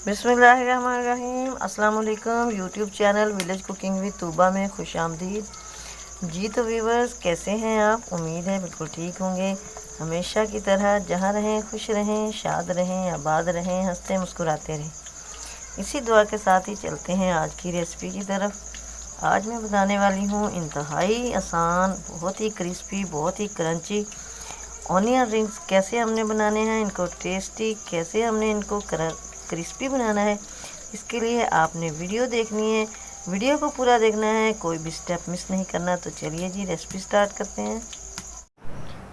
बिस्मिल्लाहिर्रहमानिर्रहीम। अस्सलाम वालेकुम। YouTube channel village cooking with Tooba में खुश आमदीद। जी तो व्यूवर्स, कैसे हैं आप? उम्मीद है बिल्कुल ठीक होंगे। हमेशा की तरह जहाँ रहें खुश रहें, शाद रहें, आबाद रहें, हंसते मुस्कुराते रहें, इसी दुआ के साथ ही चलते हैं आज की रेसिपी की तरफ। आज मैं बनाने वाली हूँ इंतहाई आसान, बहुत ही क्रिस्पी, बहुत ही क्रंची ऑनियन रिंग्स। कैसे हमने बनाने हैं इनको टेस्टी, कैसे हमने इनको क्रिस्पी बनाना है, इसके लिए आपने वीडियो देखनी है। वीडियो को पूरा देखना है, कोई भी स्टेप मिस नहीं करना। तो चलिए जी रेसिपी स्टार्ट करते हैं।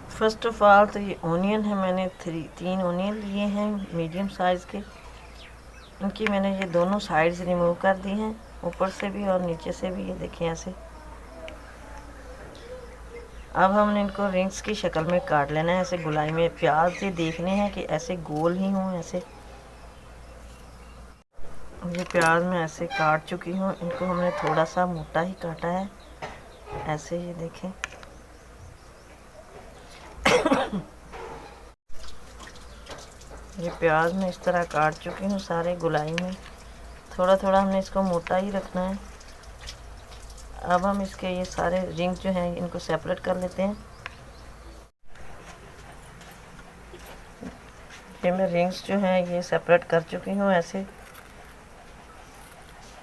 फर्स्ट ऑफ ऑल तो ये ऑनियन है, मैंने तीन ऑनियन लिए हैं मीडियम साइज़ के। इनकी मैंने ये दोनों साइड्स रिमूव कर दी हैं, ऊपर से भी और नीचे से भी। ये देखें ऐसे। अब हमने इनको रिंग्स की शक्ल में काट लेना है, ऐसे गुलाई में। प्याज से देखने हैं कि ऐसे गोल ही हों। ऐसे ये प्याज मैं ऐसे काट चुकी हूँ। इनको हमने थोड़ा सा मोटा ही काटा है, ऐसे। ये देखें। ये प्याज मैं इस तरह काट चुकी हूँ सारे गुलाई में। थोड़ा थोड़ा हमने इसको मोटा ही रखना है। अब हम इसके ये सारे रिंग जो हैं इनको सेपरेट कर लेते हैं। ये मैं रिंग्स जो हैं ये सेपरेट कर चुकी हूँ ऐसे,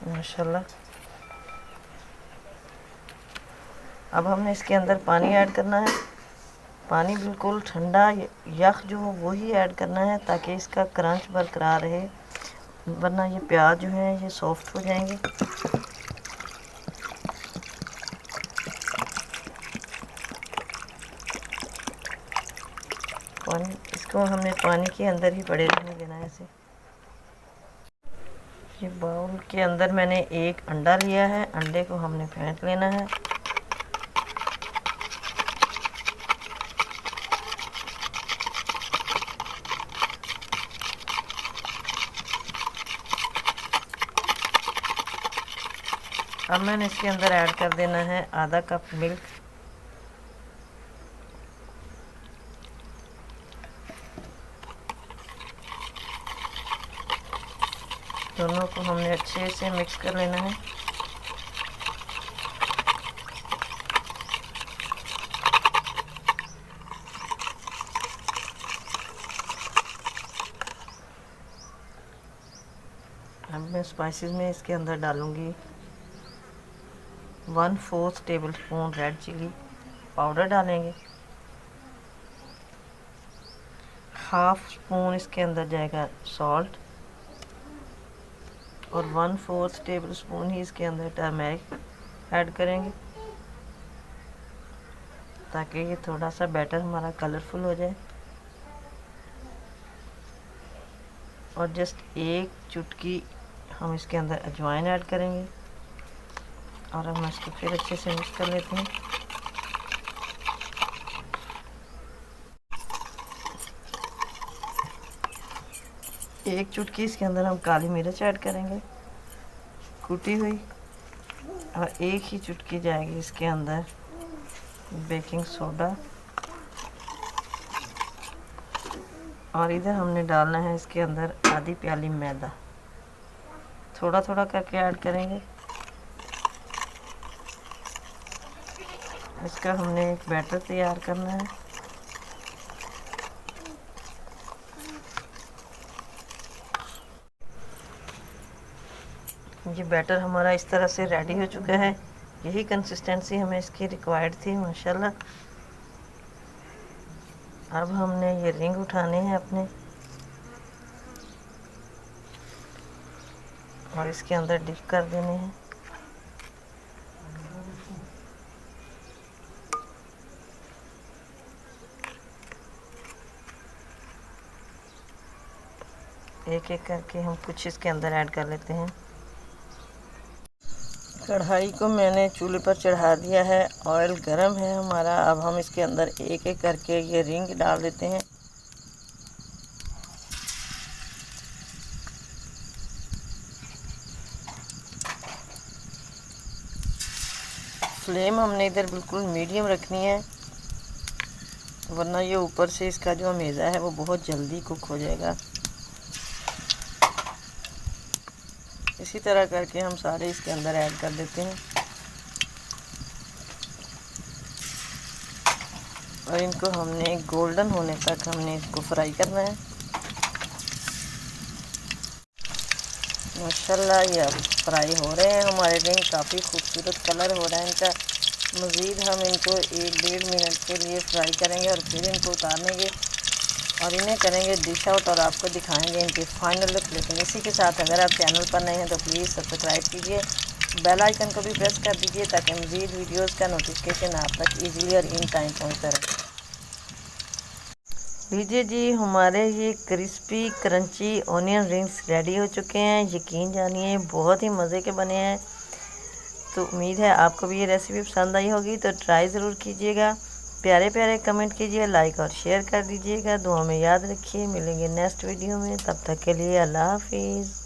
माशाल्लाह। अब हमने इसके अंदर पानी ऐड करना है। पानी बिल्कुल ठंडा यख जो हो वो ही ऐड करना है, ताकि इसका क्रंच बरकरार रहे, वरना ये प्याज जो है ये सॉफ्ट हो जाएंगे। पानी इसको हमने पानी के अंदर ही पड़े रहने देना है ऐसे। ये बाउल के अंदर मैंने एक अंडा लिया है, अंडे को हमने फेंट लेना है। अब मैंने इसके अंदर ऐड कर देना है आधा कप मिल्क। दोनों को हमने अच्छे से मिक्स कर लेना है। अब मैं स्पाइसेस में इसके अंदर डालूंगी 1/4 table spoon red chili powder डालेंगे। हाफ स्पून इसके अंदर जाएगा सॉल्ट, और 1/4 टेबल स्पून ही इसके अंदर टर्मेरिक ऐड करेंगे, ताकि ये थोड़ा सा बैटर हमारा कलरफुल हो जाए। और जस्ट एक चुटकी हम इसके अंदर अजवाइन ऐड करेंगे, और हम इसको फिर अच्छे से मिक्स कर लेते हैं। एक चुटकी इसके अंदर हम काली मिर्च ऐड करेंगे कुटी हुई, और एक ही चुटकी जाएगी इसके अंदर बेकिंग सोडा। और इधर हमने डालना है इसके अंदर आधी प्याली मैदा। थोड़ा थोड़ा करके ऐड करेंगे। इसका हमने एक बैटर तैयार करना है। ये बैटर हमारा इस तरह से रेडी हो चुका है। यही कंसिस्टेंसी हमें इसकी रिक्वायर्ड थी, माशाल्लाह। अब हमने ये रिंग उठाने हैं अपने, और इसके अंदर डिप कर देने हैं। एक एक करके हम कुछ इसके अंदर ऐड कर लेते हैं। कढ़ाई को मैंने चूल्हे पर चढ़ा दिया है, ऑयल गरम है हमारा। अब हम इसके अंदर एक एक करके ये रिंग डाल देते हैं। फ्लेम हमने इधर बिल्कुल मीडियम रखनी है, वरना ये ऊपर से इसका जो मेज़ा है वो बहुत जल्दी कुक हो जाएगा। इसी तरह करके हम सारे इसके अंदर ऐड कर देते हैं और इनको हमने गोल्डन होने तक हमने इसको फ्राई करना है। माशाल्लाह ये अब फ्राई हो रहे हैं हमारे रिंग, काफ़ी खूबसूरत कलर हो रहा है इनका। मज़ीद हम इनको 1-1.5 मिनट के लिए फ्राई करेंगे और फिर इनको उतारेंगे और इन्हें करेंगे डिश आउट और आपको दिखाएंगे इनकी फाइनल लुक। लेकिन इसी के साथ अगर आप चैनल पर नए हैं तो प्लीज़ सब्सक्राइब कीजिए, बेल आइकन को भी प्रेस कर दीजिए ताकि मज़ीद वीडियोस का नोटिफिकेशन आप तक इजीली और इन टाइम पहुंचता रहे। लीजिए जी, हमारे ये crispy crunchy onion rings ready हो चुके हैं। यकीन जानिए बहुत ही मज़े के बने हैं। तो उम्मीद है आपको भी ये रेसिपी पसंद आई होगी, तो ट्राई ज़रूर कीजिएगा। प्यारे प्यारे कमेंट कीजिए, लाइक और शेयर कर दीजिएगा। दुआ में याद रखिए, मिलेंगे नेक्स्ट वीडियो में। तब तक के लिए अल्लाह हाफिज़।